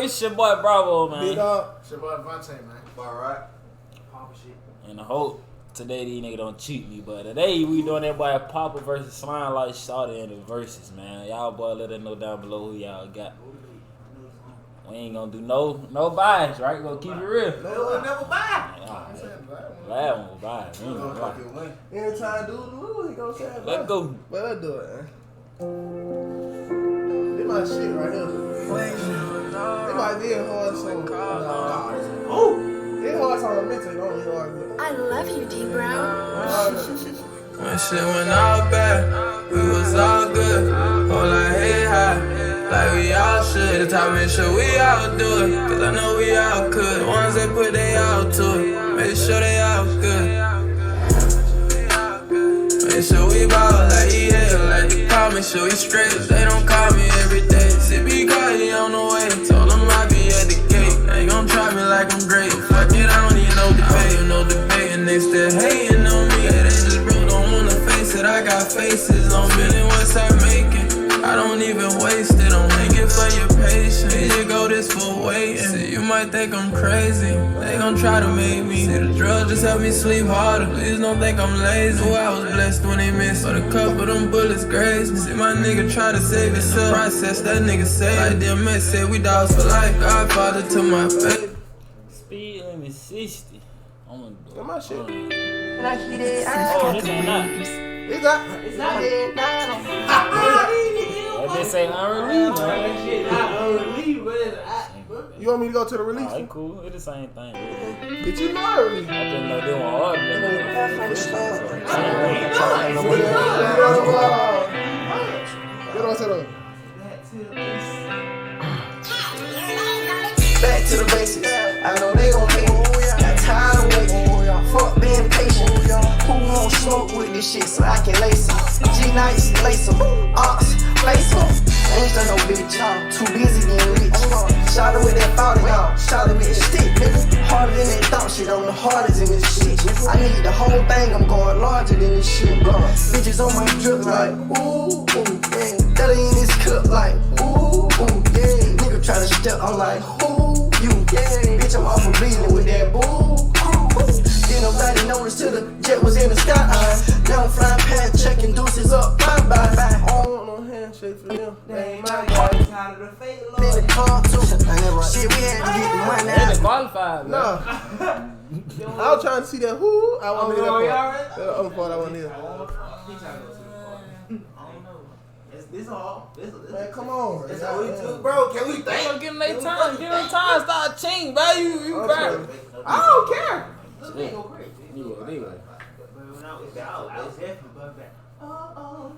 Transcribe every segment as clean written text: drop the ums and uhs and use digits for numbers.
It's your boy Bravo, man. BigDawg. It's your boy Vonte, man. Alright. Poppa shit. And I hope today these niggas don't cheat me, but today we doing that boy Poppa versus SlimeLife Shawty in the verses, man. Y'all boy let us know down below who y'all got. We ain't gonna do no bias, right? We gonna keep it real. No, we'll never buy. Last one will bias. We ain't gonna lie. Anytime dude lose, he gonna say it. Let's go. But let's do it, man. This my shit right here. It might be a hard song. Oh! It's hard song to mental, it only hard. I love you, D Brown. When shit went all bad, we was all good. All I hate high, like we all should. The time make sure we all do it, cause I know we all could. The ones that put they all to it, make sure they all good. Make sure we ball like he hell, like they call me, sure we straight. They don't call me every day. See me call, he on the way. Told him I be at the gate. They gon' try me like I'm great. Fuck it, I don't need no debate. No debate, and they still hating on me. They just bro don't wanna face it. I got faces on me, and once I make it, I don't even waste it. Don't make it for your patience. Here you go, this for waiting. See, you might think I'm crazy. They gon' try to make me. See, the drugs just help me sleep harder. Please don't think I'm lazy. Oh, I was blessed when they missed. But a couple of them bullets grazed me. See, my nigga try to save himself. Process that nigga say. Like DMS said, we dogs for life. Godfather to my face. Speed limit 60. I'm gonna do it. My shit. Oh, this ain't not. It's not it. That bitch say unreleased, man. You want me to go to the release? Oh, it cool. It's the same thing. Did you know I released? I didn't know they were hard. Get on to the. Back to the basics. I know they gon' hate me. Got tired of waiting. Fuck being patient. Who won't smoke with this shit so I can lace them? G-Nights, lace them. Ox, lace them. Ain't done no bitch. Too busy getting rich. Shawty with that 40, Shawty with that stick, nigga. Harder than that thought shit. I'm the hardest in this shit. I need the whole thing. I'm going larger than this shit, bro. Bitches on my drip like, ooh, yeah. That ain't this cup like, ooh, yeah. Nigga try to step, I'm like, who you, yeah. Bitch, I'm off of bleeding with that boo. Didn't nobody notice till the jet was in the sky. Now I'm flying past, checking deuces up, bye-bye. I don't want no handshake for them. They ain't my guy. In the car too. Shit, we had to get the money They out. done qualified, man. No. I was trying to see that who. I want to hear that part. That other part I want to hear. This all. This Man, come on. That's all we do, bro. Can we think? Get them their time. Get them time. Start cheating, bro. You bro. I don't care.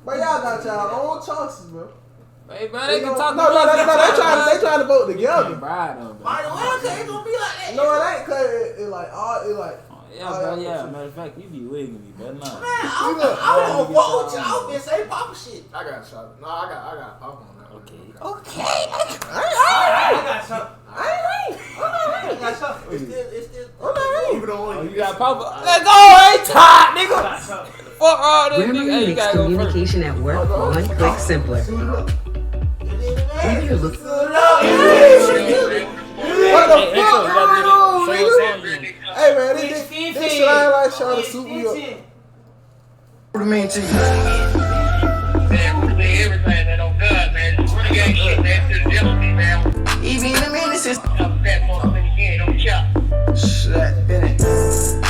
But y'all got y'all own choices, bro. Hey, man, they can talk No, about they trying to vote together. Bride them, bro. Might as well, cause it gonna be like that. No, it ain't, cause it like all it like. Yeah, bro, yeah. Matter of fact, you be wigging me, but nah. Man, I don't vote with y'all. Been say Poppa shit. I got shot. No, I got Poppa on that. Okay. I got shot. I got shot. It's still. Even though Oh, you got Poppa. Let's go, ain't tired, nigga. Fuck all this nigga. Hey, you makes gotta go first. communication at work one click simpler. Whether you're looking What the fuck going on, nigga? Hey man, this SlimeLife Shawty suit me up. What do you mean to you? Even in the minute since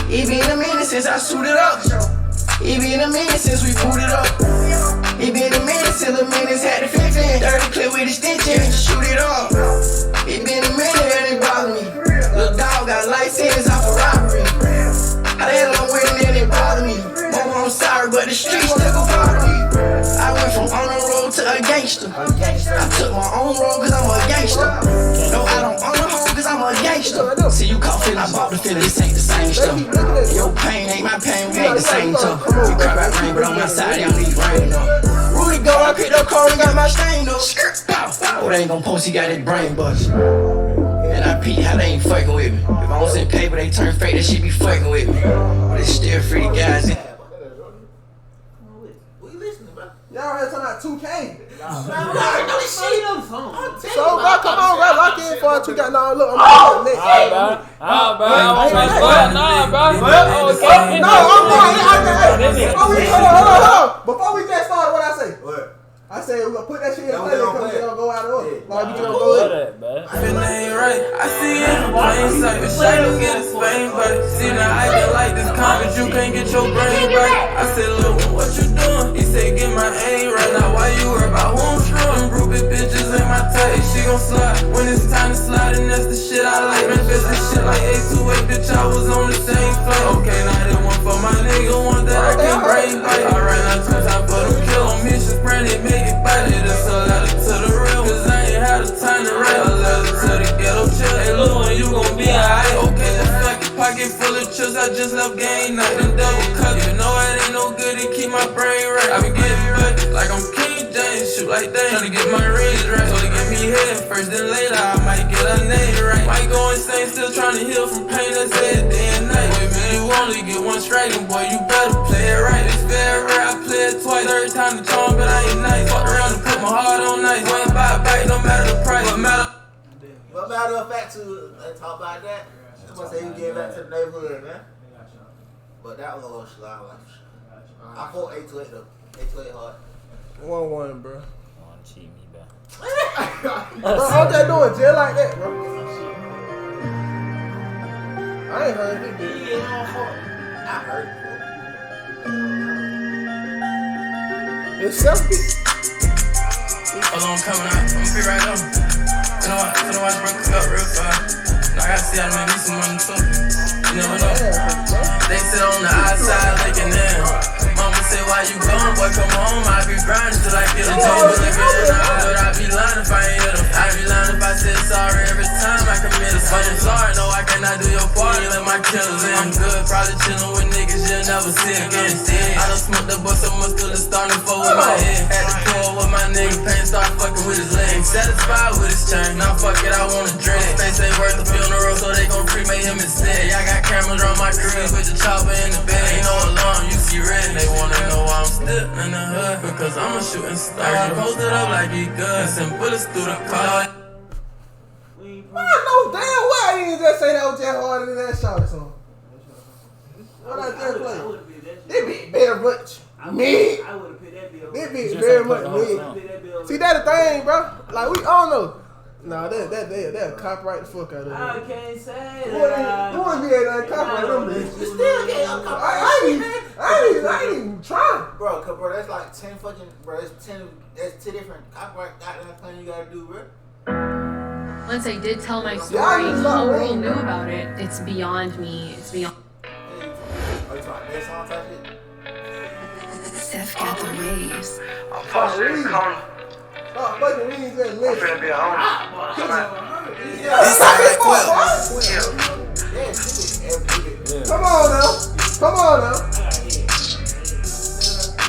even in a minute since I suited up. Even in a minute since we booted up. Even in a minute till the minutes had to fix it. Dirty clip with extension, shoot it up. It been a minute and it bothered me. Little dog got life sentence off for robbery. How the hell I'm winning and it bothered me. Mama, I'm sorry, but the streets still go bother me. I went from on the road to a gangster. I took my own road cause I'm a gangster. No, I don't own a home cause I'm a gangster. See you caught feeling, I bought the feeling, this ain't the same stuff. Your pain ain't my pain, we ain't the same stuff. You cry about rain, but on my side, they don't need rain up. Rudy go, I picked up car and got my stain up. Oh, they ain't gon' post, he got his brain bust. And I peep how they ain't fucking with me. If I don't send paper, they turn fake, that shit be fucking with me. But it's still free guys. We listening, bro. Y'all heard talking about 2K. I know this shit. So, bro, come on, bro. Lock in for it. You got no look. I'm next. Alright, bro. Nah, bro. Before we just started, what I say? What? I said we're gonna put that shit in play because we gonna go out of order. Like we gonna Go go in. that, man. Feeling ain't right, I see it in plain sight. But Shay don't get his fame, but see now I get like this comment, you can't get your brain right. I said, look, what you doing? He said, get my aim right now. Why you worry about who I'm screwing? Groupie bitches in my tape, she gon' slide. When it's time to slide, and that's the shit I like. Man, bitch, this shit like 828, bitch, I was on the same flight. Okay, now that one for my nigga, one that I can't brain bite. Alright, now two time for them kill on mission, sprint it, make it bite it. It's a letter to the real, cause I ain't had the time to write a letter to the ghetto chill. Hey, little one, you gon' be alright. Okay, just fuck it, pocket full of chips, I just left game night. Them double cut, you know it ain't no good to keep my brain right. I been getting bucket like I'm King James, shoot like that. Tryna get my rings right, so they give me head first, then later I might get a name right. Might go insane, still tryna heal from pain that's dead day and night. Wait, man, you only get one strike, and boy, you better play it right. It's very rare, I play it twice, third time the charm, but I ain't nice. Fucked around and put my heart on ice. Went by a bite, no matter the price. What matter of fact, to talk about that, I'm gonna say you get back to the neighborhood, man. But that was a little SlimeLife. I fought 828 though. 828 hard. 1-1, bro. You wanna cheat me, bro? Bro, I'm just doing jail like that, bro. I ain't heard this bitch. I heard it. It's selfish. Hold on, coming out, I'ma be right on. You know I broke up real fast. Now I gotta see how to make me some money too. You never know. They sit on the outside looking in. Mama say, why you gone? Boy, come home. I be grinding till I get a job. But I be lying if I ain't hit 'em. I be lying if I said sorry every time I commit a sin. I'm sorry, no, I cannot do your part. You let my killers in. I'm good, probably chillin' with niggas you'll never see again. I done smoked the boy so much till it's starting to fold with my head. Had to pull with my nigga, pain start fucking with his legs. Satisfied with his chain, now fuck it, I wanna dread. Face ain't worth the funeral, so they gon' cremate him instead. I got cameras on my crib with the chopper in the bed. Ain't no alarm, you see red. They wanna know why I'm still in the hood, because I'm a shooting star. I posted up like he good, send bullets through the car. I know damn well you didn't just say that was just harder than that Shawty song. What I just played? This bitch very much me. I would have picked that bill. This bitch very much me. See, that the thing, bro. Like, we all know. Nah, that copyright the fuck out of it. I can't say Who that. would be able to copyright them bitches? You still get uncomfortable. I ain't even trying. Bro, that's like 10 fucking, bro, that's 10 different copyright goddamn things you gotta do, bro. Once I did tell my Yeah, story, I the just whole love world Reek. knew about it. It's beyond me. It's beyond. Are you talking that song type shit? Seth got the waves. I'm posted in the corner. Stop fucking reading that I'm list. finna be a homie. Come on now.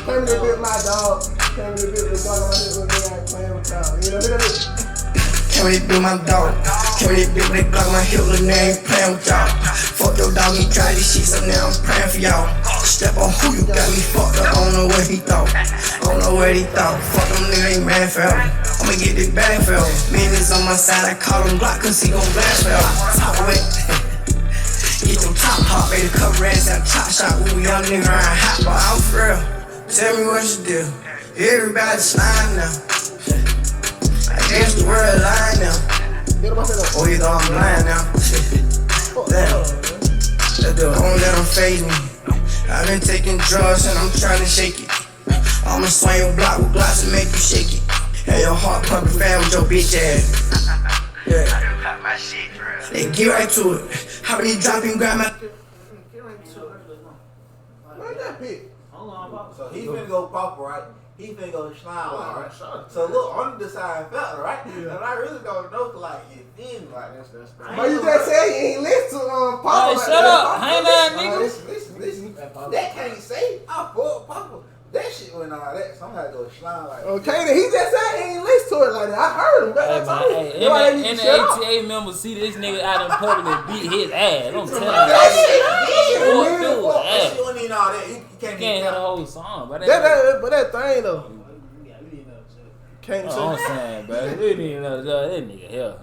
Came to bit my dog. Came to bit the dog on my hip when they ain't playing with y'all. You know that? Can we be my dog? Can we be the Glock my hip when they ain't playing with y'all? Fuck your dog, he tried this shit, so now I'm praying for y'all. Step on who you got me fucked up, I don't know what he thought. Fuck them niggas ain't ran for him. I'ma get this bag for him. Minutes on my side, I call him block, cause he gon' blast for him. Talk with. Get them top hot, baby, cover ass out chop shop. We young nigga around hot, but I'm for real. Tell me what you do. Everybody slime now. I guess the world lying now. Oh, you know I'm lying now. Don't let them fade me. I've been taking drugs and I'm trying to shake it. I'ma swing your block with blocks and make you shake it. Hey, your heart pumping fan with your bitch ass. Yeah. They get right to it. How many dropping grab my. Where's that bitch? So he finna go Poppa, right? He finna go SlimeLife, right? So look, on the side fella, right? Yeah. And I really don't know, like, it then, like, that's But you just said you ain't listen to Poppa. Hey, shut up. Hang on, nigga. Listen. That can't say I fought Poppa. That shit went all that, so I'm gonna go SlimeLife. Okay, then he just said he ain't listen to it like that. I heard him. Hey, man, in the ATA members see this nigga out in public and beat his ass. Don't tell him That shit that. wasn't even all that. You can't Can't hear the even whole song, but But that thing though. can't Oh, say. I'm saying, bro. We didn't even know that nigga here.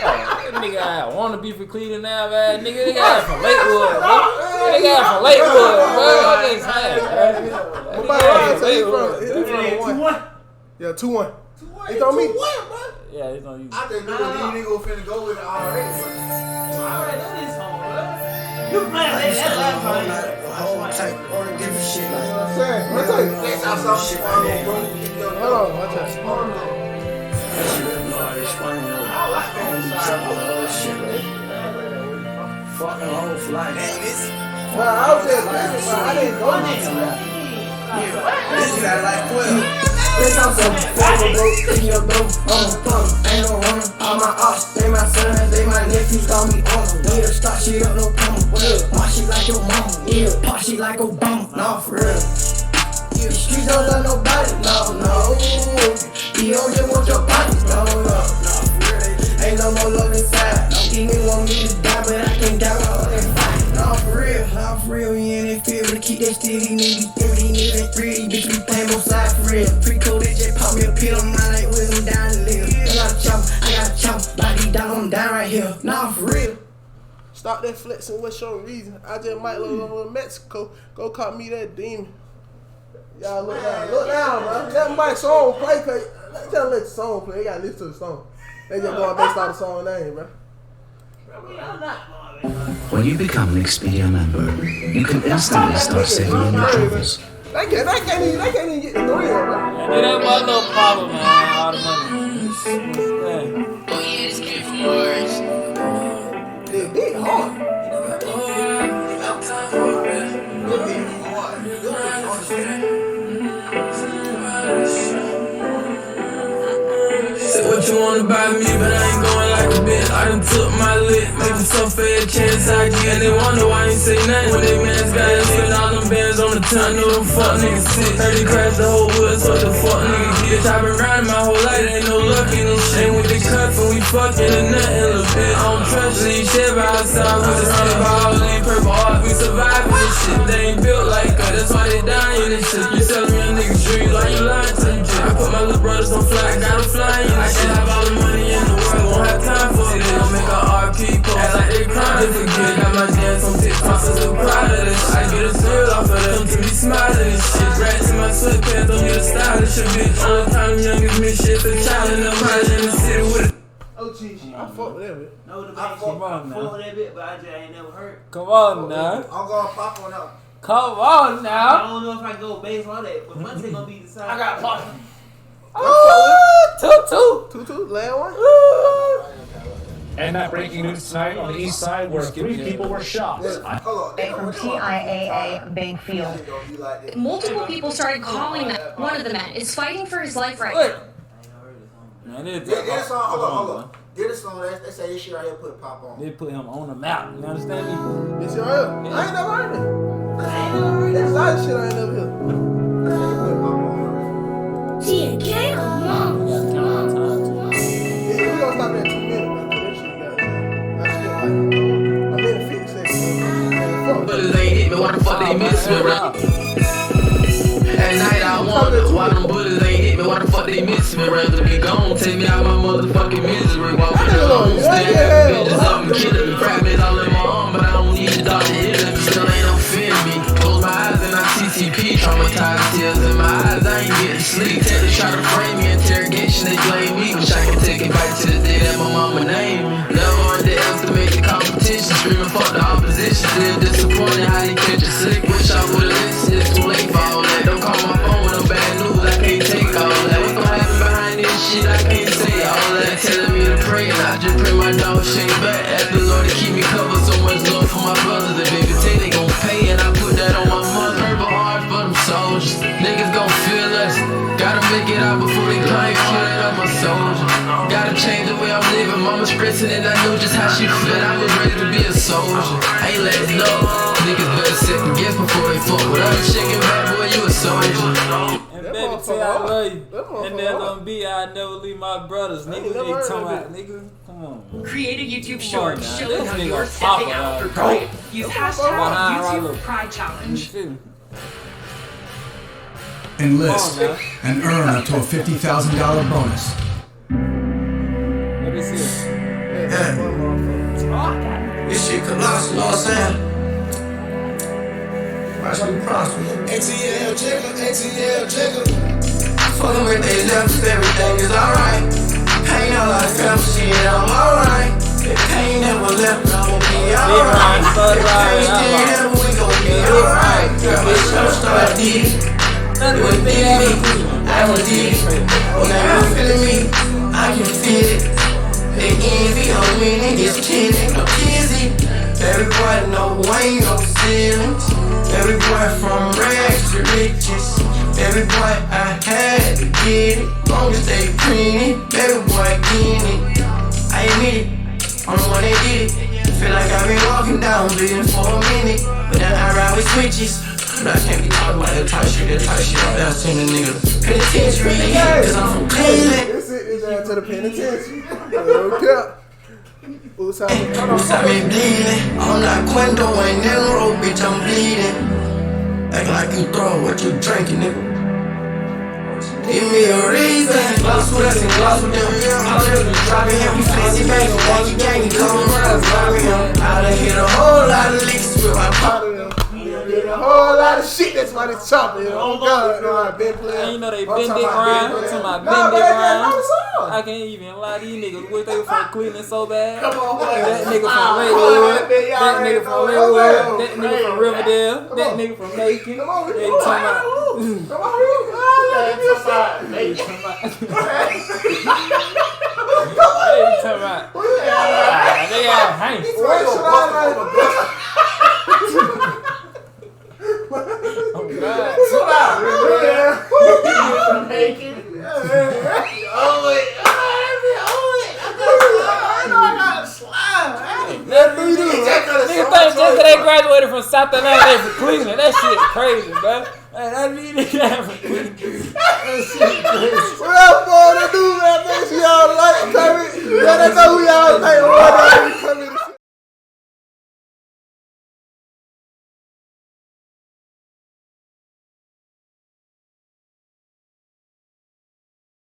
That nigga wanna be for Cleveland now, man. Nigga, they got from Lakewood, bro. They got from Lakewood, bro. I'm just saying, bro. He from 1. Yeah, 2-1. He on me. Yeah, it's on you. I just knew that these niggas finna go with it already. I already know this song, bro. You playing that last time. Whole type or different shit like that. What's that? Next time something bro. Hold on, watch out. That shit really hard to explain though. I don't be trying to whole shit like fucking whole flight. Well, I was just thinking, but I didn't go there. This guy like 12. Bitch, I'm so fucking broke, in your dope, I'm a punk, ain't no runner. All my ops, they my sons, they my nephews, call me uncle. Need to start shit up, no problem. Pop shit like your mama, yeah. Pop shit like Obama, nah, for real. The streets don't love nobody, no. You don't just want your pockets, no, for real. Ain't no more love inside. These niggas want me to die, but I can't die without that fight. Nah, for real, we in that field to keep that steady, niggas, these niggas ain't free, bitch, we playing both sides for real. Pre-coded, just pop me a pill, I'm not like William down the live. I got a chop, body down, I'm down right here. Nah, for real. Stop that flexing, what's your reason? I just might go to Mexico, go call me that demon. Y'all look down, bro. Let my song play, cause tell them let the song play. They gotta listen to the song. They just going based on the song name, bro. When you become an Expedia member, you can instantly start saving on your travels. They can't even get the thrill, bro. And it ain't my little problem, man. All the money. They big hard. Say what you want about me, but I ain't going like a bitch. I done took my lick, make them so fair chance I get. And they wonder why I ain't say nothing when they man's got it. Spend all them bands on the ton, know them fuck niggas sick. Heard they crash the whole woods, what the fuck niggas get. I been riding my whole life, ain't no luck in this shit. Ain't with the cuff and we fucking and nothing, little bitch. I don't trust these shit by outside, we just honey by all these purple heart. We surviving this shit, they ain't built like us, that's why they dying this shit. You selling me a nigga dream like you lying to me. I put my little brothers on fly, got them flying. I should have all the money in the world, won't have time for it. I'll make a RP post, act like they crying. Forget, got my dance on TikTok, so still proud of this shit. I get a thrill off of them to be smiling and shit. Rats in my sweatpants, don't need a stylish a bitch. All the time youngest me shit, the child in the pride in the city with it. Oh, geez, I fuck with that bitch. No, the I back fuck shit. on now. I fuck with that bit, but I just ain't never heard. Come on now. I'm gonna pop on up. Come on I now. don't know if I go based on that, but Vonte gonna be decided. I got pop. Oh, 2-2, last one. And that breaking news tonight on the east side where 3 people were shot. Hold on. From TIAA Big Field. Multiple people started calling that one of the men is fighting for his life right now. Man, they Get a song, hold on. Get a song, they say this shit right here put Pop on. They put him on the map. You understand me? This your real. I ain't never heard it. That's a lot of shit I ain't never heard. TK, mom. Yeah, we gonna stop at 2 minutes, man. That shit got that's still like a minute 50 seconds. But it ain't hit me, why the fuck they miss me, bro? At night I wonder why them bullets ain't hit me, why the fuck they miss me? Rather be gone, take me out my motherfucking misery. Walking alone, staring at bitches up and killing me. Fragments all in my arm, but I don't need a doctor hitting me. Still ain't no fear me. Close my eyes and I CCP, traumatized tears in my eyes. I ain't getting sleep. Tell they try to frame me, interrogation they blame me. Wish I could take it back to the day that my mama named me. Never underestimate the competition, screaming fuck the opposition. Still disappointed how they catch a slick. Wish I would've listened, it's too late for all that. Don't call my phone with no bad news, I can't take all that. What's gonna happen behind this shit, I can't say all that. Telling me to pray and I just pray my dog shake back. Ask the Lord to keep me covered, so much love for my brothers. The baby say they gon' pay and I put that on my mother. Purple heart for them soldiers, niggas gon' feel us. Gotta make it out before they claim killing up my soldier. Gotta change the way I'm living, mama stressing and I knew just how she felt. I was ready to be a soldier, I ain't letting up. Niggas better second guess before they fuck with us. Shaking back, boy, you a soldier. And baby, say I love you. And then gonna be I never leave my brothers. Nigga, they talking about, nigga, come on. Create a YouTube Come short on, man. showing This how nigga you're Poppa, stepping out for pride. Use hashtag Behind YouTube Rollo. Pride You Challenge. feel me? Enlist and earn up to a $50,000 bonus. What is this? Yeah. This shit colossal, you know what I'm saying? Watch me prosper. ATL jiggle. Fucking with they left, everything is alright. Ain't no like fam shit, I'm alright. If pain never left, I'ma be alright. If pain did it, we gon' be alright. Girl, my show started deep. It was big me, I was deep. When I'm feeling me, I can feel it. They envy on me, niggas kidding, no kizzy. Every boy know ain't no ceilings. Every boy from rags to riches. Every boy I had to get it. Long as they clean it, every boy getting it. I admit it, I'm the one that did it. Feel like I've been walking down, bleeding for a minute. But then I ride with switches. But I can't be talking about that type shit. I'll send a nigga penitentiary, cause I'm from Cleveland. This is down to the penitentiary. Okay. Who's out there? Bleeding. I'm not Quendo, ain't in the road, bitch, I'm bleeding. Act like you throw what you drinking, nigga. Give me a reason. Gloss with us and gloss with them. I'm just dropping him, we fancy baby. Thank you, gang, you come around, dropping him. I done hit a whole lot of licks with my pot. Did a whole lot of shit, that's why they chopping. Oh God, been playing. You know they been dick round. I can't even lie, these niggas wish they were from Cleveland so bad. Come on, boy. That nigga from Redwood, that nigga from Redwood, that nigga from Riverdale, that nigga from Macon. Come on, They talking about. They got Hank. Oh God. Chill out. From Macon. Oh wait. I know I got a slime. Nigga think just they graduated from South Carolina, they from Cleveland. That shit crazy, bro. Hey, that nigga from Cleveland. That shit crazy. What else, boy? They do that, man. Y'all like, baby. Yeah, they know who y'all think.